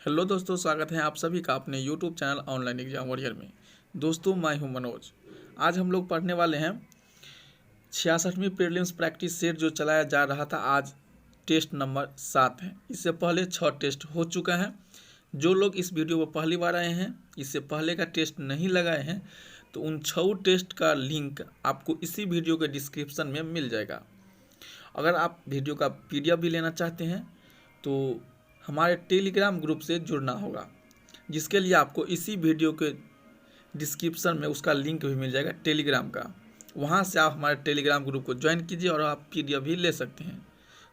Hello दोस्तों, स्वागत है आप सभी का अपने YouTube channel online exam warrior में। दोस्तों, मैं हूं मनोज। आज हम लोग पढ़ने वाले हैं 66वीं प्रीलिम्स प्रैक्टिस सेट जो चलाया जा रहा था। आज टेस्ट नंबर 7 है। इससे पहले 6 टेस्ट हो चुका है। जो लोग इस वीडियो पर पहली बार आए हैं, इससे पहले का टेस्ट नहीं लगाए हैं, तो उन 6 टेस्ट का लिंक आपको इसी वीडियो के डिस्क्रिप्शन में मिल जाएगा। अगर आप वीडियो का PDF भी लेना चाहते हैं तो हमारे टेलीग्राम ग्रुप से जुड़ना होगा, जिसके लिए आपको इसी वीडियो के डिस्क्रिप्शन में उसका लिंक भी मिल जाएगा टेलीग्राम का। वहां से आप हमारे टेलीग्राम ग्रुप को ज्वाइन कीजिए और आप PDF भी ले सकते हैं।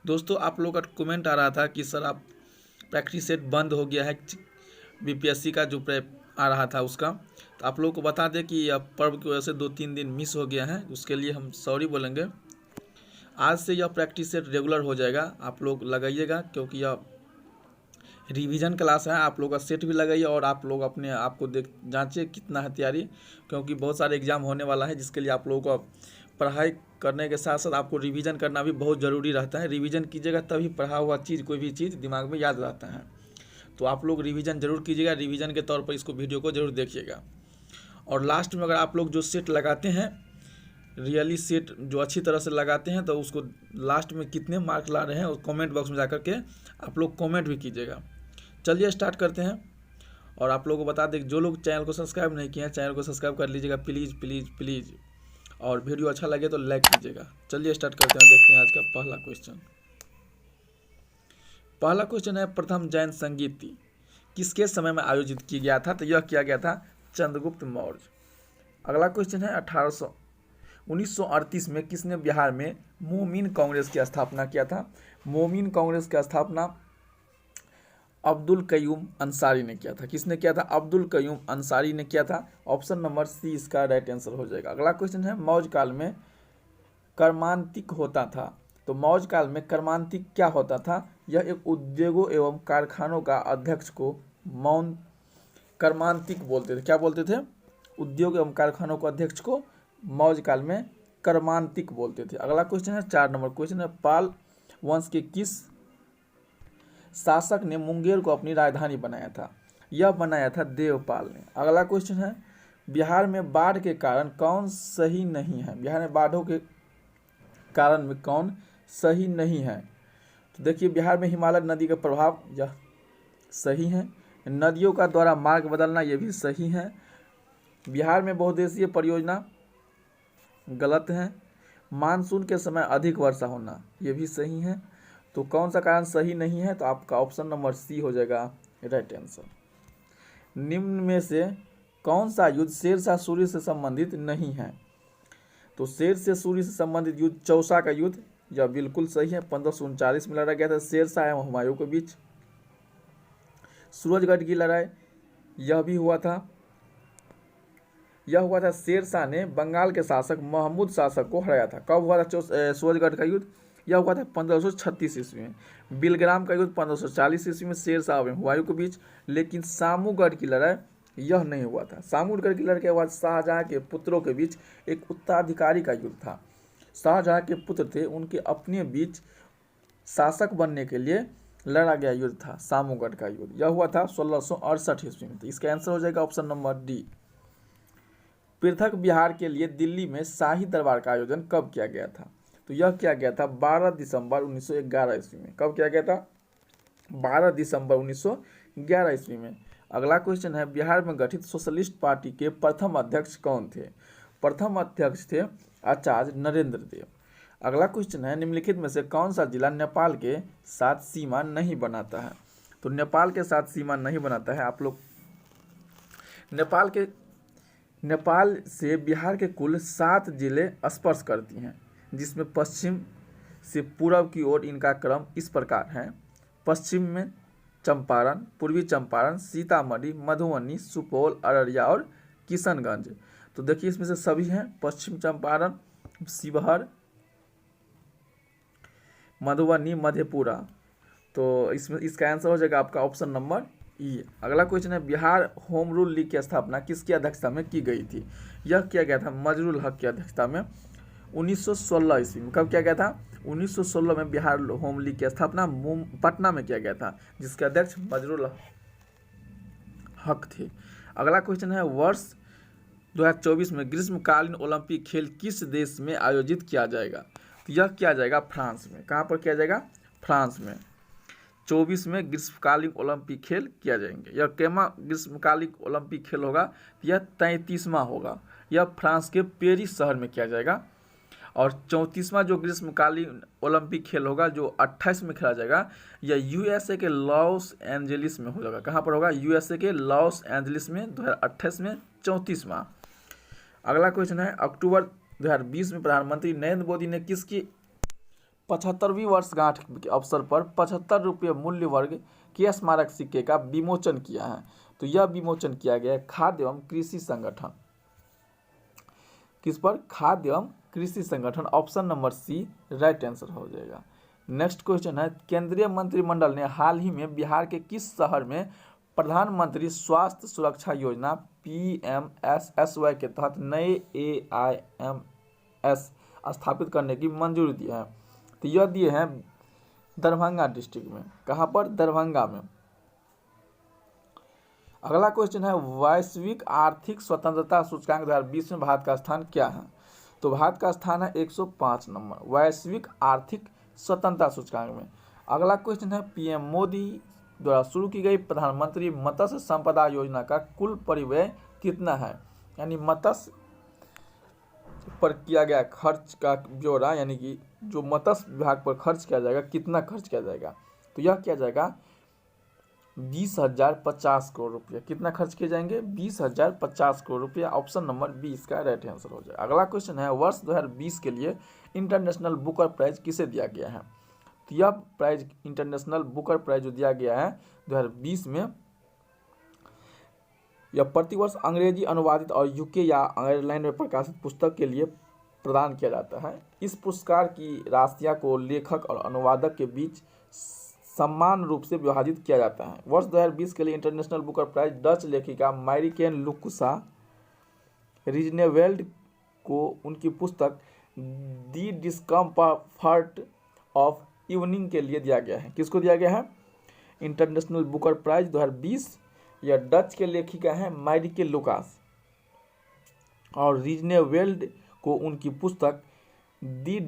दोस्तों, आप लोगों का कमेंट आ रहा था कि सर आप प्रैक्टिस सेट बंद हो गया है BPSC का जो आ रहा था उसका। तो आप लोगों को बता दें कि यह पर्व की वजह से 2-3 दिन मिस हो गया है, उसके लिए हम सॉरी बोलेंगे। आज से यह प्रैक्टिस सेट रेगुलर हो जाएगा। आप लोग लगाइएगा, क्योंकि यह रिवीजन क्लास है। आप लोग का सेट भी लगाइए और आप लोग अपने आप को जांचिए कितना है तैयारी, क्योंकि बहुत सारे एग्जाम होने वाला है, जिसके लिए आप लोगों को पढ़ाई करने के साथ साथ आपको रिवीजन करना भी बहुत ज़रूरी रहता है। रिवीजन कीजिएगा तभी पढ़ा हुआ चीज़, कोई भी चीज़ दिमाग में याद रहता है। तो आप लोग रिवीजन जरूर कीजिएगा। रिवीजन के तौर पर इसको वीडियो को जरूर देखिएगा। और लास्ट में अगर आप लोग जो सेट लगाते हैं, रियली सेट जो अच्छी तरह से लगाते हैं, तो उसको लास्ट में कितने मार्क ला रहे हैं उस कमेंट बॉक्स में जाकर के आप लोग कमेंट भी कीजिएगा। चलिए स्टार्ट करते हैं। और आप लोगों को बता दें, जो लोग चैनल को सब्सक्राइब नहीं किए हैं, चैनल को सब्सक्राइब कर लीजिएगा प्लीज़ प्लीज़ प्लीज़। और वीडियो अच्छा लगे तो लाइक कीजिएगा। चलिए स्टार्ट करते हैं। देखते हैं आज का पहला क्वेश्चन। पहला क्वेश्चन है, प्रथम जैन संगीति किसके समय में आयोजित किया गया था? तो यह किया गया था चंद्रगुप्त मौर्य। अगला क्वेश्चन है, 1938 में किसने बिहार में मोमिन कांग्रेस की स्थापना किया था? मोमिन कांग्रेस की स्थापना अब्दुल कयूम अंसारी ने किया था। किसने किया था? अब्दुल कयूम अंसारी ने किया था। ऑप्शन नंबर सी इसका राइट आंसर हो जाएगा। अगला क्वेश्चन है, मौर्य काल में कर्मांतिक होता था। तो मौर्य काल में कर्मांतिक क्या होता था? यह एक उद्योगों एवं कारखानों का अध्यक्ष को मौन कर्मांतिक बोलते थे। क्या बोलते थे? उद्योग एवं कारखानों के अध्यक्ष को मौर्य काल में कर्मांतिक बोलते थे। अगला क्वेश्चन है, 4 नंबर क्वेश्चन है, पाल वंश के किस शासक ने मुंगेर को अपनी राजधानी बनाया था? यह बनाया था देवपाल ने। अगला क्वेश्चन है, बिहार में बाढ़ के कारण कौन सही नहीं है? बिहार में बाढ़ों के कारण में कौन सही नहीं है? तो देखिए, बिहार में हिमालय नदी का प्रभाव, यह सही है। नदियों का द्वारा मार्ग बदलना, यह भी सही है। बिहार में बहुउद्देशीय परियोजना, गलत है। मानसून के समय अधिक वर्षा होना, यह भी सही है। तो कौन सा कारण सही नहीं है? तो आपका ऑप्शन नंबर सी हो जाएगा राइट आंसर। निम्न में से कौन सा युद्ध शेरशाह सूरी से संबंधित नहीं है? तो शेर से सूरी से संबंधित युद्ध चौसा का युद्ध, यह बिल्कुल सही है। 1539 में लड़ा गया था शेरशाह एवं हुमायूं के बीच। सूरजगढ़ की लड़ाई, यह भी हुआ था। यह हुआ था शेरशाह ने बंगाल के शासक महमूद शासक को हराया था। कब हुआ था सूरजगढ़ का युद्ध? यह हुआ था 1536 ईस्वी में। बिलग्राम का युद्ध 1540 ईस्वी में शेरशाह एवं हुमायूं के बीच। लेकिन सामूगढ़ की लड़ाई, यह नहीं हुआ था। सामूगढ़ की लड़ाई के बाद शाहजहां के पुत्रों के बीच एक उत्तराधिकारी का युद्ध था। शाहजहां के पुत्र थे, उनके अपने बीच शासक बनने के लिए लड़ा गया युद्ध था सामूगढ़ का युद्ध। यह हुआ था 1668 ईस्वी में। तो इसका आंसर हो जाएगा ऑप्शन नंबर डी। पृथक बिहार के लिए दिल्ली में शाही दरबार का आयोजन कब किया गया था? तो यह किया गया था 12 दिसंबर 1911 ईस्वी में। कब किया गया था? 12 दिसंबर 1911 ईस्वी में। अगला क्वेश्चन है, बिहार में गठित सोशलिस्ट पार्टी के प्रथम अध्यक्ष कौन थे? प्रथम अध्यक्ष थे आचार्य नरेंद्र देव। अगला क्वेश्चन है, निम्नलिखित में से कौन सा जिला नेपाल के साथ सीमा नहीं बनाता है? तो नेपाल के साथ सीमा नहीं बनाता है। आप लोग नेपाल से बिहार के कुल 7 जिले स्पर्श करती हैं, जिसमें पश्चिम से पूर्व की ओर इनका क्रम इस प्रकार है। पश्चिम में चंपारण, पूर्वी चंपारण, सीतामढ़ी, मधुबनी, सुपौल, अररिया और किशनगंज। तो देखिए, इसमें से सभी हैं, पश्चिम चंपारण, शिवहर, मधुबनी, मधेपुरा। तो इसमें इसका आंसर हो जाएगा आपका ऑप्शन नंबर ई। अगला क्वेश्चन है, बिहार होम रूल लीग की स्थापना किसकी अध्यक्षता में की गई थी? यह किया गया था मजरुल हक की अध्यक्षता में 1916 ईस्वी में। कब किया गया था? 1916 में बिहार होम लीग की स्थापना पटना में किया गया था, जिसके अध्यक्ष मजरुल हक थे। अगला क्वेश्चन है, वर्ष 2024 में ग्रीष्मकालीन ओलंपिक खेल किस देश में आयोजित किया जाएगा? तो यह किया जाएगा फ्रांस में। कहाँ पर किया जाएगा? फ्रांस में। 24 में ग्रीष्मकालीन ओलंपिक खेल किया जाएंगे। यह केमा ग्रीष्मकालीन ओलंपिक खेल होगा? यह 33वां होगा। यह फ्रांस के पेरिस शहर में किया जाएगा। और 34वां जो ग्रीष्मकालीन ओलंपिक खेल होगा जो 28 में खेला जाएगा, यह यूएसए के लॉस एंजलिस में हो जाएगा। कहाँ पर होगा? यूएसए के लॉस एंजलिस में 2028 में 34वां। अगला क्वेश्चन है, अक्टूबर 2020 में प्रधानमंत्री नरेंद्र मोदी ने किसकी 75वीं वर्षगांठ के अवसर पर 75 रुपये मूल्य वर्ग के स्मारक सिक्के का विमोचन किया है? तो यह विमोचन किया गया है खाद्य एवं कृषि संगठन। किस पर? खाद्य एवं कृषि संगठन। Option number C right answer हो जाएगा। नेक्स्ट क्वेश्चन है, केंद्रीय मंत्रिमंडल ने हाल ही में बिहार के किस शहर में प्रधानमंत्री स्वास्थ्य सुरक्षा योजना PMSSY के तहत नए AIMS स्थापित करने की मंजूरी दी है? तो यह दिए हैं दरभंगा डिस्ट्रिक्ट में। कहाँ पर? दरभंगा में। अगला क्वेश्चन है, वैश्विक आर्थिक स्वतंत्रता सूचकांक 2020 में भारत का स्थान क्या है? तो भारत का स्थान है 105 नंबर वैश्विक आर्थिक स्वतंत्रता सूचकांक में। अगला क्वेश्चन है, पीएम मोदी द्वारा शुरू की गई प्रधानमंत्री मत्स्य संपदा योजना का कुल परिव्यय कितना है? यानी मत्स्य पर किया गया खर्च का ब्यौरा, यानी कि जो मत्स्य विभाग पर खर्च किया जाएगा, कितना खर्च किया जाएगा? तो यह किया जाएगा 20,050 करोड़ रुपया। कितना खर्च किए जाएंगे? 20,050 करोड़ रुपया। ऑप्शन नंबर बी इसका राइट आंसर हो जाएगा। अगला क्वेश्चन है, वर्ष 2020 के लिए इंटरनेशनल बुकर प्राइज किसे दिया गया है? तो यह प्राइज इंटरनेशनल बुकर प्राइज जो दिया गया है 2020 में, यह प्रतिवर्ष अंग्रेजी अनुवादित और यूके या आयरलैंड में प्रकाशित पुस्तक के लिए प्रदान किया जाता है। इस पुरस्कार की राशियां को लेखक और अनुवादक के बीच समान रूप से विभाजित किया जाता है। वर्ष 2020 के लिए इंटरनेशनल बुकर प्राइज डच लेखिका मैरिकेन लुकुसा रिजनेवेल्ड को उनकी पुस्तक दी डिस्कम्फर्ट ऑफ इवनिंग के लिए दिया गया है। किसको दिया गया है? इंटरनेशनल बुकर प्राइज 2020 यह डच के लेखिका है मैरिके लुकास, और रिजनेवेल्ड को उनकी पुस्तक दी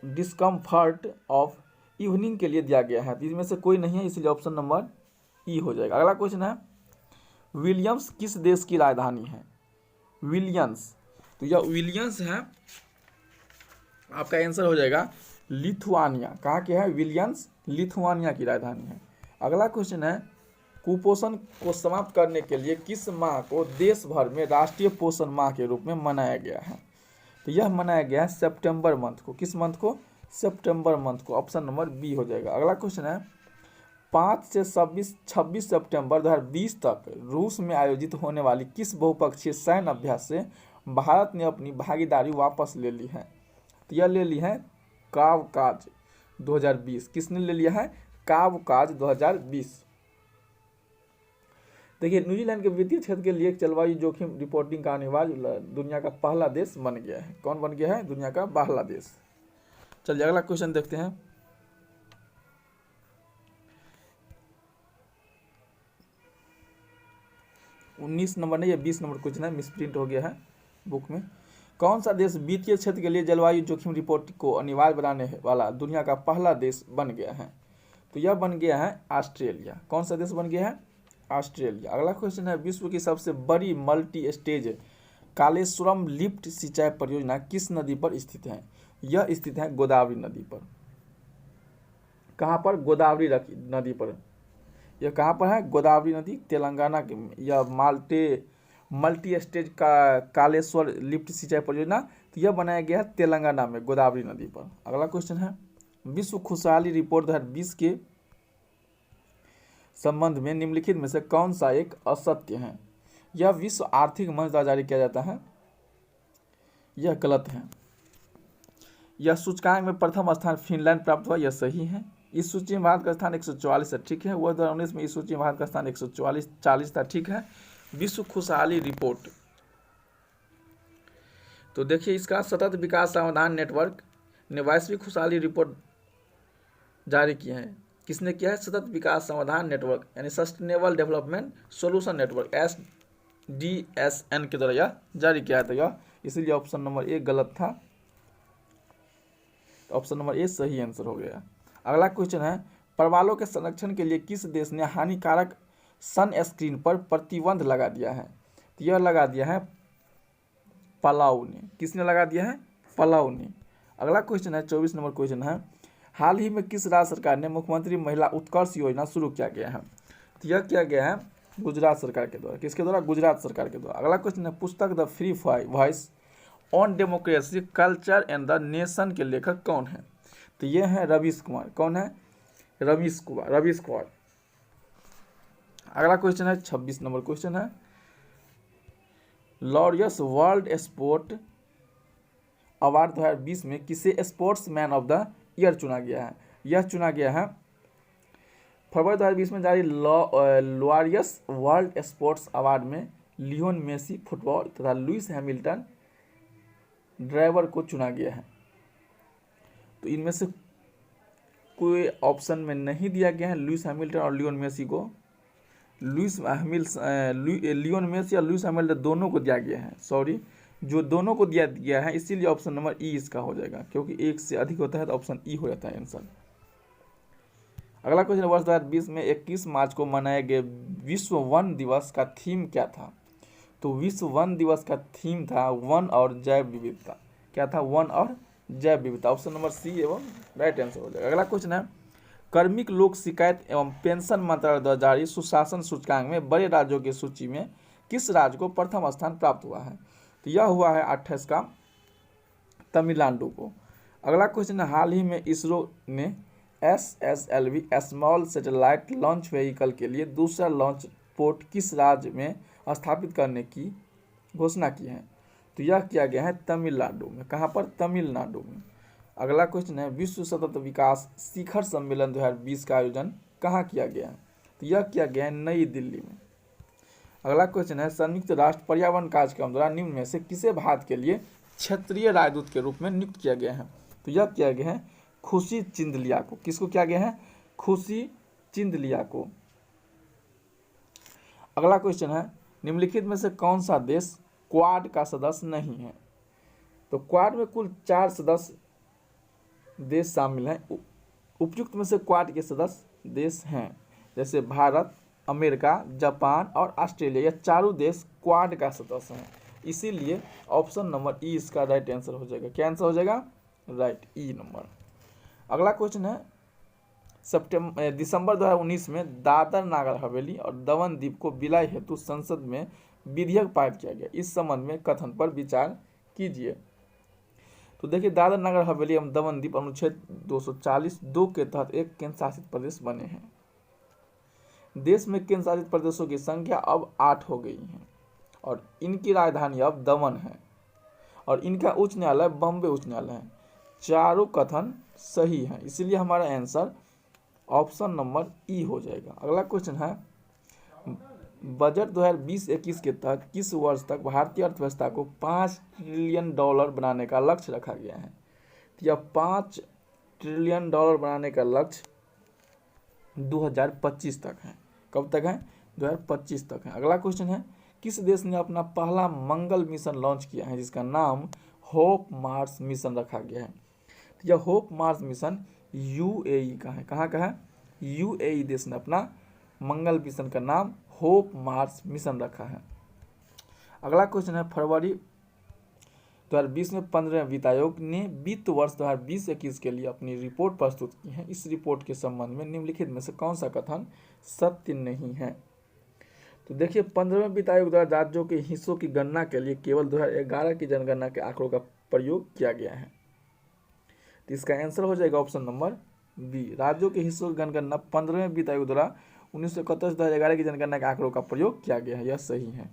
डिस्कम्फर्ट ऑफ इवनिंग के लिए दिया गया है। इसमें से कोई नहीं है, इसलिए ऑप्शन नंबर ई हो जाएगा। अगला क्वेश्चन है, विलियम्स किस देश की राजधानी है? विलियम्स, तो यह विलियम्स है, आपका आंसर हो जाएगा लिथुआनिया। कहाँ के है? विलियम्स लिथुआनिया की राजधानी है। अगला क्वेश्चन है, कुपोषण को समाप्त करने के लिए किस माह को देश भर में राष्ट्रीय पोषण माह के रूप में मनाया गया है? तो यह मनाया गया है सितंबर मंथ को। किस मंथ को? सितंबर मंथ को। ऑप्शन नंबर बी हो जाएगा। अगला क्वेश्चन है, 5 से 26 सितंबर 2020 तक रूस में आयोजित होने वाली किस बहुपक्षीय सैन्य अभ्यास से भारत ने अपनी भागीदारी वापस ले ली है? तो यह ले ली है कावकाज 2020। किसने ले लिया है? कावकाज 2020। देखिए, न्यूजीलैंड के वित्तीय क्षेत्र के लिए जलवायु जोखिम रिपोर्टिंग का अनिवार्य दुनिया का पहला देश बन गया है। कौन बन गया है? दुनिया का पहला देश। चलिए अगला क्वेश्चन देखते हैं। उन्नीस नंबर नहीं, ये 20 नंबर क्वेश्चन है, मिसप्रिंट हो गया है बुक में। कौन सा देश वित्तीय क्षेत्र के लिए जलवायु जोखिम रिपोर्ट को अनिवार्य बनाने वाला दुनिया का पहला देश बन गया है? तो यह बन गया है ऑस्ट्रेलिया। कौन सा देश बन गया है? ऑस्ट्रेलिया। अगला क्वेश्चन है, विश्व की सबसे बड़ी मल्टी स्टेज कालेश्वरम लिफ्ट सिंचाई परियोजना किस नदी पर स्थित है? यह स्थित है गोदावरी नदी पर। कहाँ पर? गोदावरी नदी पर। यह कहाँ पर है? गोदावरी नदी, तेलंगाना के। यह मल्टी स्टेज का कालेश्वर लिफ्ट सिंचाई परियोजना, तो यह बनाया गया है तेलंगाना में, गोदावरी नदी पर। अगला क्वेश्चन है, विश्व खुशहाली रिपोर्ट 2020 के संबंध में निम्नलिखित में से कौन सा एक असत्य है? यह विश्व आर्थिक मंच द्वारा जारी किया जाता है, यह गलत है। यह सूचकांक में प्रथम स्थान फिनलैंड प्राप्त हुआ, यह सही है। इस सूची में भारत का स्थान 144 है, ठीक है। वर्ष 2019 में इस सूची में भारत का स्थान 140 था, ठीक है। विश्व खुशहाली रिपोर्ट, तो देखिए इसका सतत विकास समाधान नेटवर्क ने वैश्विक खुशहाली रिपोर्ट जारी किए हैं। किसने किया है? सतत विकास समाधान नेटवर्क यानी sustainable development solution network SDSN के द्वारा यह जारी किया था यह, इसीलिए ऑप्शन नंबर ए गलत था। तो ऑप्शन नंबर ए सही आंसर हो गया। अगला क्वेश्चन है, परवालों के संरक्षण के लिए किस देश ने हानिकारक सनस्क्रीन पर प्रतिबंध लगा दिया है? तो यह लगा दिया है पलाऊ ने। किसने लगा दिया है? पलाऊ ने। अगला क्वेश्चन है 24 नंबर क्वेश्चन है, हाल ही में किस राज्य सरकार ने मुख्यमंत्री महिला उत्कर्ष योजना शुरू किया गया है? तो यह किया गया है गुजरात सरकार के द्वारा। किसके द्वारा? गुजरात सरकार के द्वारा। अगला क्वेश्चन है, पुस्तक the free voice on democracy culture and the nation के लेखक कौन है? तो ये है रवीश कुमार। कौन है? रवीश कुमार। अगला क्वेश्चन है 26 नंबर क्वेश्चन है, लॉरियस वर्ल्ड स्पोर्ट अवार्ड 2020 में किसे sports man of the year चुना गया है? यह चुना गया है फरवरी 2020 में जारी लॉरियस वर्ल्ड स्पोर्ट्स अवार्ड में लियोन मेसी फुटबॉल तथा लुइस हैमिल्टन ड्राइवर को चुना गया है। तो इनमें से कोई ऑप्शन में नहीं दिया गया है लुइस हैमिल्टन और लियोन मेसी को। लियोन मेसी और लुइस हैमिल्टन दोनों को दिया गया है, सॉरी जो दोनों को दिया गया है, इसीलिए ऑप्शन नंबर ई इसका हो जाएगा, क्योंकि एक से अधिक होता है तो ऑप्शन ई हो जाता है आंसर। अगला क्वेश्चन, वर्ष 2020 में 21 मार्च को मनाए गए विश्व वन दिवस का थीम क्या था? तो विश्व वन दिवस का थीम था वन और जैव विविधता। क्या था? वन और जैव विविधता। ऑप्शन नंबर सी एवं राइट आंसर हो जाएगा। अगला क्वेश्चन है, कार्मिक लोक शिकायत एवं पेंशन मंत्रालय द्वारा जारी सुशासन सूचकांक में बड़े राज्यों की सूची में किस राज्य को प्रथम स्थान प्राप्त हुआ है? तो यह हुआ है 28 का तमिलनाडु को। अगला क्वेश्चन है, हाल ही में इसरो ने SSLV small satellite launch vehicle के लिए दूसरा लॉन्च पोर्ट किस राज्य में स्थापित करने की घोषणा की है? तो यह किया गया है तमिलनाडु में। कहाँ पर? तमिलनाडु में। अगला क्वेश्चन है, विश्व सतत विकास शिखर सम्मेलन 2020 का आयोजन कहाँ किया गया है? तो यह किया गया है नई दिल्ली में। अगला क्वेश्चन है, संयुक्त राष्ट्र पर्यावरण कार्यक्रम द्वारा निम्न में से किसे भारत के लिए क्षेत्रीय राजदूत के रूप में नियुक्त किया गया है? तो यह किया गया है खुशी चिंदलिया को। किसको किया गया है? खुशी चिंदलिया को। अगला क्वेश्चन है, निम्नलिखित में से कौन सा देश क्वाड का सदस्य नहीं है? तो क्वाड में कुल 4 सदस्य देश शामिल हैं। उपयुक्त में से क्वाड के सदस्य देश हैं जैसे भारत, अमेरिका, जापान और ऑस्ट्रेलिया। यह चारों देश क्वाड का सदस्य हैं, इसीलिए ऑप्शन नंबर ई इसका राइट आंसर हो जाएगा। क्या आंसर हो जाएगा? राइट, ई नंबर। अगला क्वेश्चन है, दिसंबर 2019 में दादर नागर हवेली और दमन द्वीप को विलय हेतु संसद में विधेयक पारित किया गया। इस संबंध में कथन पर विचार कीजिए। तो देखिए, दादर नगर हवेली एवं दमन द्वीप अनुच्छेद 240(2) के तहत एक केंद्र शासित प्रदेश बने हैं। देश में केंद्र शासित प्रदेशों की संख्या अब 8 हो गई है और इनकी राजधानी अब दमन है और इनका उच्च न्यायालय बॉम्बे उच्च न्यायालय है। चारों कथन सही हैं, इसीलिए हमारा आंसर ऑप्शन नंबर ई हो जाएगा। अगला क्वेश्चन है, बजट 2020-21 के तहत किस वर्ष तक भारतीय अर्थव्यवस्था को $5 ट्रिलियन बनाने का लक्ष्य रखा गया है? तो यह $5 ट्रिलियन बनाने का लक्ष्य 2025 तक है। कब तक है? 2025 तक है। अगला क्वेश्चन है, किस देश ने अपना पहला मंगल मिशन लॉन्च किया है जिसका नाम होप मार्स मिशन रखा गया है? तो यह होप मार्स मिशन UAE का है। कहाँ का है? UAE देश ने अपना मंगल मिशन का नाम होप मार्स मिशन रखा है। अगला क्वेश्चन है, फरवरी 2020 में 15वें वित्त आयोग ने वित्त वर्ष 2020-21 के लिए अपनी रिपोर्ट प्रस्तुत की है। इस रिपोर्ट के संबंध में निम्नलिखित में से कौन सा कथन सत्य नहीं है? तो देखिए, 15वें वित्त आयोग द्वारा राज्यों के हिस्सों की गणना के लिए केवल 2011 की जनगणना के आंकड़ों का प्रयोग किया गया है। तो इसका आंसर हो जाएगा ऑप्शन नंबर बी। राज्यों के हिस्सों की जनगणना 15वें वित्त आयोग द्वारा 1971 से 2011 की जनगणना के आंकड़ों का प्रयोग किया गया है। यह सही है।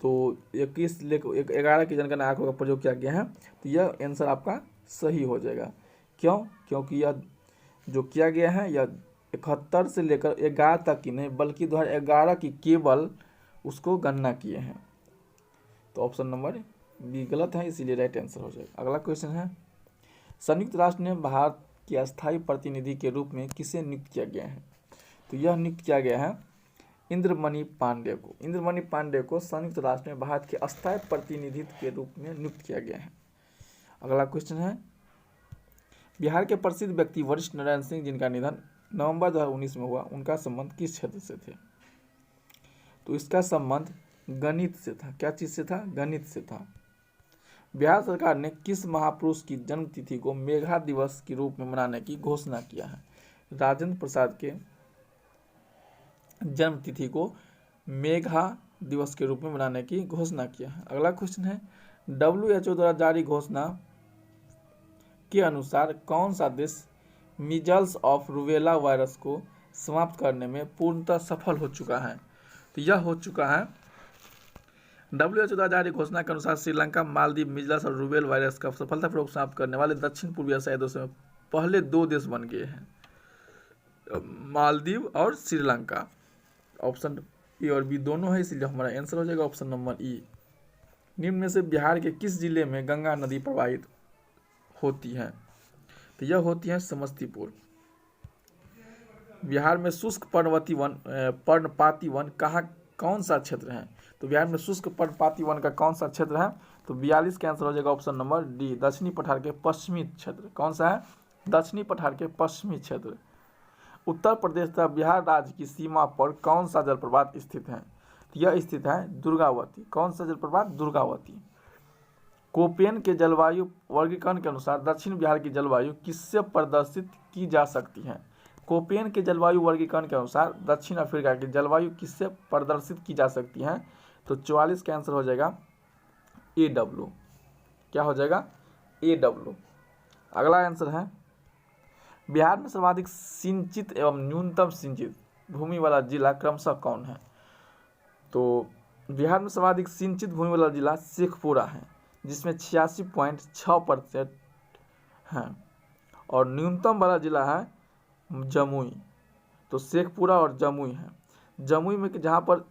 तो 21 लेकर 11 की जनगणना आंकड़ों का प्रयोग किया गया है, तो यह आंसर आपका सही हो जाएगा। क्यों? क्योंकि यह जो किया गया है यह 71 से लेकर 11 तक की नहीं बल्कि 2011 की केवल उसको गणना किए हैं। तो ऑप्शन नंबर बी गलत है, इसीलिए राइट आंसर हो जाएगा। अगला क्वेश्चन है, संयुक्त राष्ट्र में भारत के अस्थायी प्रतिनिधि के रूप में किसे नियुक्त किया गया है? तो यह नियुक्त किया गया है इंद्रमणि पांडे को। इंद्रमणि पांडे को संयुक्त राष्ट्र में भारत के अस्थायी प्रतिनिधित्व के रूप में नियुक्त किया गया है। अगला क्वेश्चन है, बिहार के प्रसिद्ध व्यक्ति वरिष्ठ नारायण सिंह जिनका निधन नवंबर 2019 में हुआ, उनका संबंध किस क्षेत्र से थे? तो इसका संबंध गणित से था। क्या चीज से था? गणित से था। बिहार सरकार ने किस महापुरुष की जन्मतिथि को मेघा दिवस के रूप में मनाने की घोषणा किया है? राजेंद्र प्रसाद के जन्मतिथि को मेघा दिवस के रूप में मनाने की घोषणा किया है। अगला क्वेश्चन है, WHO द्वारा जारी घोषणा के अनुसार कौन सा देश मीजल्स ऑफ रूबेला वायरस को समाप्त करने में पूर्णतः सफल हो चुका है? तो यह हो चुका है WHO द्वारा जारी घोषणा के अनुसार श्रीलंका, मालदीव मीजल्स और रूबेला वायरस का सफलतापूर्वक समाप्त करने वाले दक्षिण पूर्वी एशियाई देशों में पहले 2 देश बन गए हैं, मालदीव और श्रीलंका। ऑप्शन ए और बी दोनों है, इसलिए हमारा आंसर हो जाएगा ऑप्शन नंबर ई। निम्न में से बिहार के किस जिले में गंगा नदी प्रवाहित होती है? तो यह होती है समस्तीपुर। बिहार में शुष्क पर्णपाती वन कौन सा क्षेत्र है? तो बिहार में शुष्क पर्णपाती वन का कौन सा क्षेत्र है? तो 42 का आंसर हो जाएगा ऑप्शन नंबर डी, दक्षिणी पठार के पश्चिमी क्षेत्र। कौन सा है? दक्षिणी पठार के पश्चिमी क्षेत्र। उत्तर प्रदेश तथा बिहार राज्य की सीमा पर कौन सा जलप्रपात स्थित है? तो यह स्थित है दुर्गावती। कौन सा जलप्रपात? दुर्गावती। कोपेन के जलवायु वर्गीकरण के अनुसार दक्षिण बिहार की जलवायु किससे प्रदर्शित की जा सकती है? कोपेन के जलवायु वर्गीकरण के अनुसार दक्षिण अफ्रीका की जलवायु किससे प्रदर्शित की जा सकती है? तो 44 का आंसर हो जाएगा AW। क्या हो जाएगा? AW। अगला आंसर है, बिहार में सर्वाधिक सिंचित एवं न्यूनतम सिंचित भूमि वाला जिला क्रमशः कौन है? तो बिहार में सर्वाधिक सिंचित भूमि वाला जिला शेखपुरा है, जिसमें 86.6% है, और न्यूनतम वाला जिला है जमुई। तो शेखपुरा और जमुई है। जमुई में जहाँ पर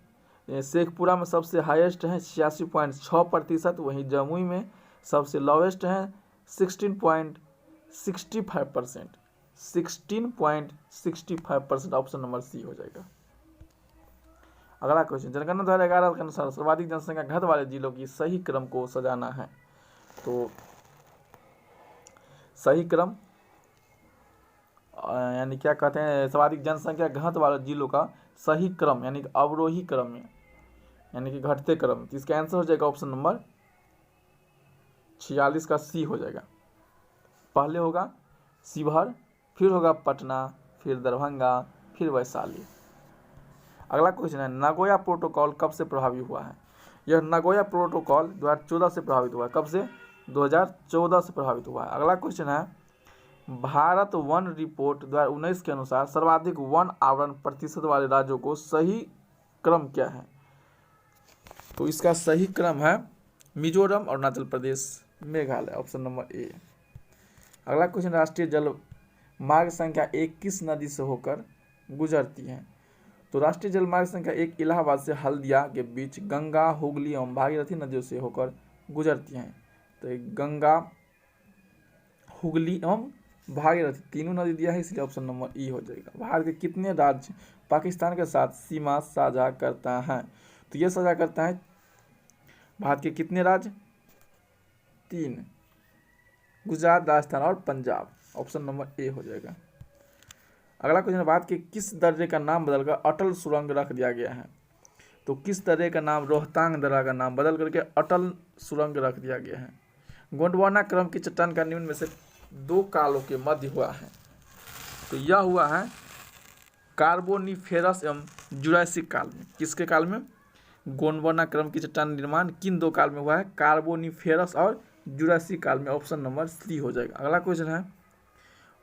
शेखपुरा में सबसे हाईएस्ट है 86.6%, वहीं जमुई में सबसे लोवेस्ट है 16.65%। 16.65% ऑप्शन नंबर सी हो जाएगा। अगला क्वेश्चन, जनगणना 2011 के अनुसार सर्वाधिक जनसंख्या घनत्व वाले जिलों की सही क्रम को सजाना है। तो सही क्रम यानी क्या कहते हैं, सर्वाधिक जनसंख्या घनत्व वाले जिलों का सही क्रम यानी अवरोही क्रम में, यानी कि घटते क्रम। तो इसका आंसर हो जाएगा ऑप्शन नंबर 46 का सी हो जाएगा। पहले होगा शिवहर, फिर होगा पटना, फिर दरभंगा, फिर वैशाली। अगला क्वेश्चन है, नागोया प्रोटोकॉल कब से प्रभावी हुआ है? यह नागोया प्रोटोकॉल 2014 से प्रभावित हुआ है। कब से? 2014 से प्रभावित हुआ है। अगला क्वेश्चन है, भारत वन रिपोर्ट 2019 के अनुसार सर्वाधिक वन आवरण प्रतिशत वाले राज्यों को सही क्रम क्या है? तो इसका सही क्रम है Mizoram, Arunachal Pradesh, Meghalaya. Option number A. अगला क्वेश्चन, राष्ट्रीय जल मार्ग संख्या 1 किस नदी से होकर गुजरती है? तो राष्ट्रीय जल मार्ग संख्या 1 इलाहाबाद से हल्दिया के बीच गंगा, हुगली एवं भागीरथी नदियों से होकर गुजरती हैं। तो गंगा, हुगली एवं भागीरथी तीनों नदी दिया है, इसलिए ऑप्शन नंबर ई हो जाएगा। भारत के कितने राज्य पाकिस्तान के साथ सीमा साझा करता है? तो यह साझा करता है भारत के कितने राज्य? 3, गुजरात, राजस्थान और पंजाब। ऑप्शन नंबर ए हो जाएगा। अगला क्वेश्चन, भारत के किस दर्रे का नाम बदलकर अटल सुरंग रख दिया गया है? तो किस दर्रे का नाम, रोहतांग दर्रा का नाम बदल करके अटल सुरंग रख दिया गया है? गोंडवाना क्रम की चट्टान का निम्न में से 2 कालों के मध्य हुआ है। तो यह हुआ है कार्बोनिफेरस एवं जुरासिक काल में। किसके काल में? गोंडवाना क्रम की चट्टान निर्माण किन 2 काल में हुआ है? कार्बोनिफेरस और जुरासिक काल में। ऑप्शन नंबर सी हो जाएगा। अगला क्वेश्चन है,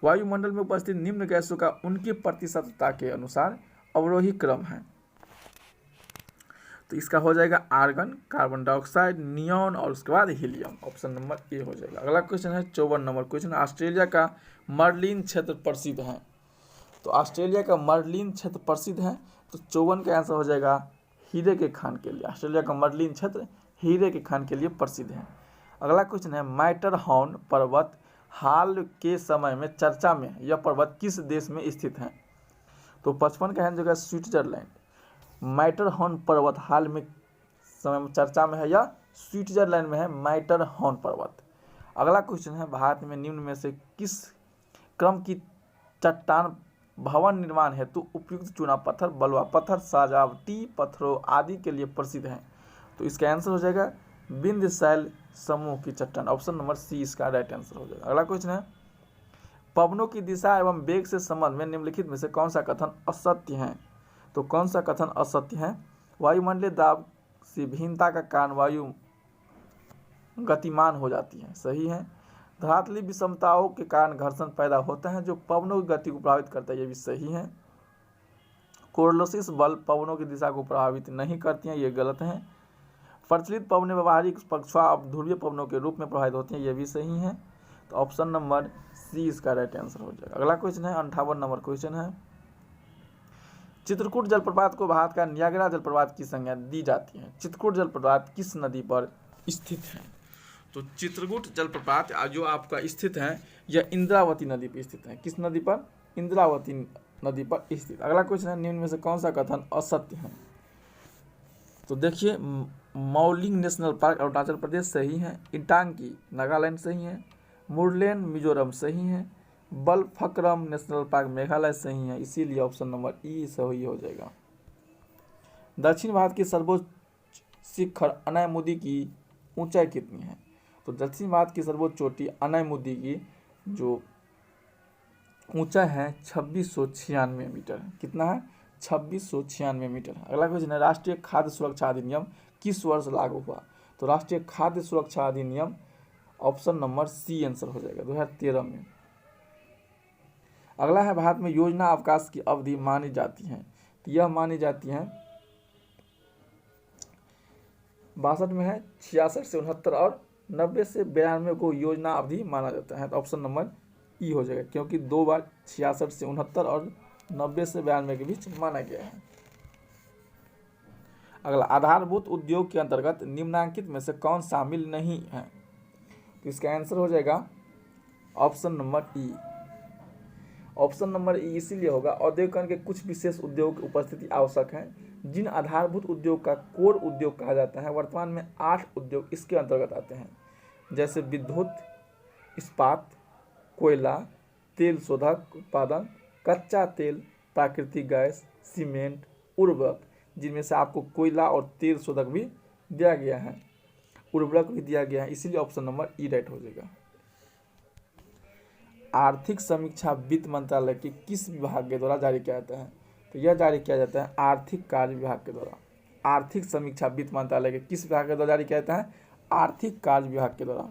वायुमंडल में उपस्थित निम्न गैसों का उनकी प्रतिशतता के अनुसार अवरोही क्रम है। तो इसका हो जाएगा आर्गन, कार्बन डाइऑक्साइड, नियॉन और उसके बाद हीलियम। ऑप्शन नंबर ए हो जाएगा। अगला क्वेश्चन है 54 नंबर क्वेश्चन, ऑस्ट्रेलिया का मर्लिन क्षेत्र प्रसिद्ध है। तो ऑस्ट्रेलिया का मर्लिन क्षेत्र प्रसिद्ध है, तो 54 का आंसर हो जाएगा हीरे के खान के लिए। ऑस्ट्रेलिया का मर्लिन क्षेत्र हीरे के खान के लिए प्रसिद्ध है। अगला क्वेश्चन है, मैटरहॉर्न पर्वत हाल के समय में चर्चा में यह पर्वत किस देश में स्थित है? तो 55 का है जगह स्विट्जरलैंड। मैटरहॉर्न पर्वत हाल में समय में चर्चा में है या स्विट्जरलैंड में है मैटरहॉर्न पर्वत। अगला क्वेश्चन है, भारत में निम्न में से किस क्रम की चट्टान भवन निर्माण हेतु उपयुक्त चूना पत्थर, बलुआ पत्थर, सजावटी पत्थरों आदि के लिए प्रसिद्ध है? तो इसका आंसर हो जाएगा विंध्य शैल समूह की चट्टान। ऑप्शन नंबर सी इसका राइट आंसर हो जाएगा। अगला क्वेश्चन है, पवनों की दिशा एवं वेग से संबंध में निम्नलिखित में से कौन सा कथन असत्य है? तो कौन सा कथन असत्य है? वायुमंडलीय दाब से भिन्नता का कारण वायु गतिमान हो जाती है, सही है। धरातलीय विषमताओं के कारण घर्षण पैदा होता है जो पवनों की गति को प्रभावित करता है, ये भी सही है। कोरलोसिस बल पवनों की दिशा को प्रभावित नहीं करती हैं, ये गलत है। प्रचलित पवनें व्यावहारिक पक्षवा ध्रुवीय पवनों के रूप में प्रभावित होती हैं, ये भी सही है। तो ऑप्शन नंबर सी इसका राइट आंसर हो जाएगा। अगला क्वेश्चन है 58 नंबर क्वेश्चन है, चित्रकूट जलप्रपात को भारत का नियाग्रा जलप्रपात की संज्ञा दी जाती है? चित्रकूट जलप्रपात किस नदी पर स्थित है? तो चित्रकूट जलप्रपात जो आपका स्थित है यह इंद्रावती नदी पर स्थित है। किस नदी पर? इंद्रावती नदी पर स्थित। अगला क्वेश्चन है, निम्न में से कौन सा कथन असत्य है? तो देखिए, मौलिंग नेशनल पार्क अरुणाचल प्रदेश सही है, इंटांगी नागालैंड सही है, मुरलेन मिजोरम सही है, बलफक्रम नेशनल पार्क मेघालय सही है, इसीलिए ऑप्शन नंबर ई सही हो जाएगा। दक्षिण भारत की सर्वोच्च शिखर अनायमुदी की ऊंचाई कितनी है? तो दक्षिण भारत की सर्वोच्च चोटी अनायमुदी की जो ऊंचाई है 2696 मीटर। कितना है? 2696 मीटर। अगला क्वेश्चन है, राष्ट्रीय खाद्य सुरक्षा अधिनियम किस वर्ष लागू हुआ? तो राष्ट्रीय खाद्य सुरक्षा अधिनियम ऑप्शन नंबर सी आंसर हो जाएगा 2013 में। अगला है, भारत में योजना अवकाश की अवधि मानी जाती है? तो यह मानी जाती है 62 में है, 66 से 69 और 90 से 92 को योजना अवधि माना जाता है। तो ऑप्शन नंबर ई हो जाएगा, क्योंकि 2 बार 66 से 69 और 90 से 92 के बीच माना गया है। अगला, आधारभूत उद्योग के अंतर्गत निम्नांकित में से कौन शामिल नहीं है? तो इसका आंसर हो जाएगा ऑप्शन नंबर ई। ऑप्शन नंबर ई इसीलिए होगा, औद्योगिकरण के कुछ विशेष उद्योग की उपस्थिति आवश्यक है। जिन आधारभूत उद्योग का कोर उद्योग कहा जाता है, वर्तमान में 8 उद्योग इसके अंतर्गत आते हैं, जैसे विद्युत, इस्पात, कोयला, तेल शोधक उत्पादन, कच्चा तेल, प्राकृतिक गैस, सीमेंट, उर्वरक, जिनमें से आपको कोयला और तेल शोधक भी दिया गया है, उर्वरक भी दिया गया है, इसीलिए ऑप्शन नंबर ई राइट हो जाएगा। आर्थिक समीक्षा वित्त मंत्रालय के किस विभाग के द्वारा जारी किया जाता है? तो यह जारी किया जाता है आर्थिक कार्य विभाग के द्वारा। आर्थिक समीक्षा वित्त मंत्रालय के किस विभाग के द्वारा जारी किया जाता है? आर्थिक कार्य विभाग के द्वारा।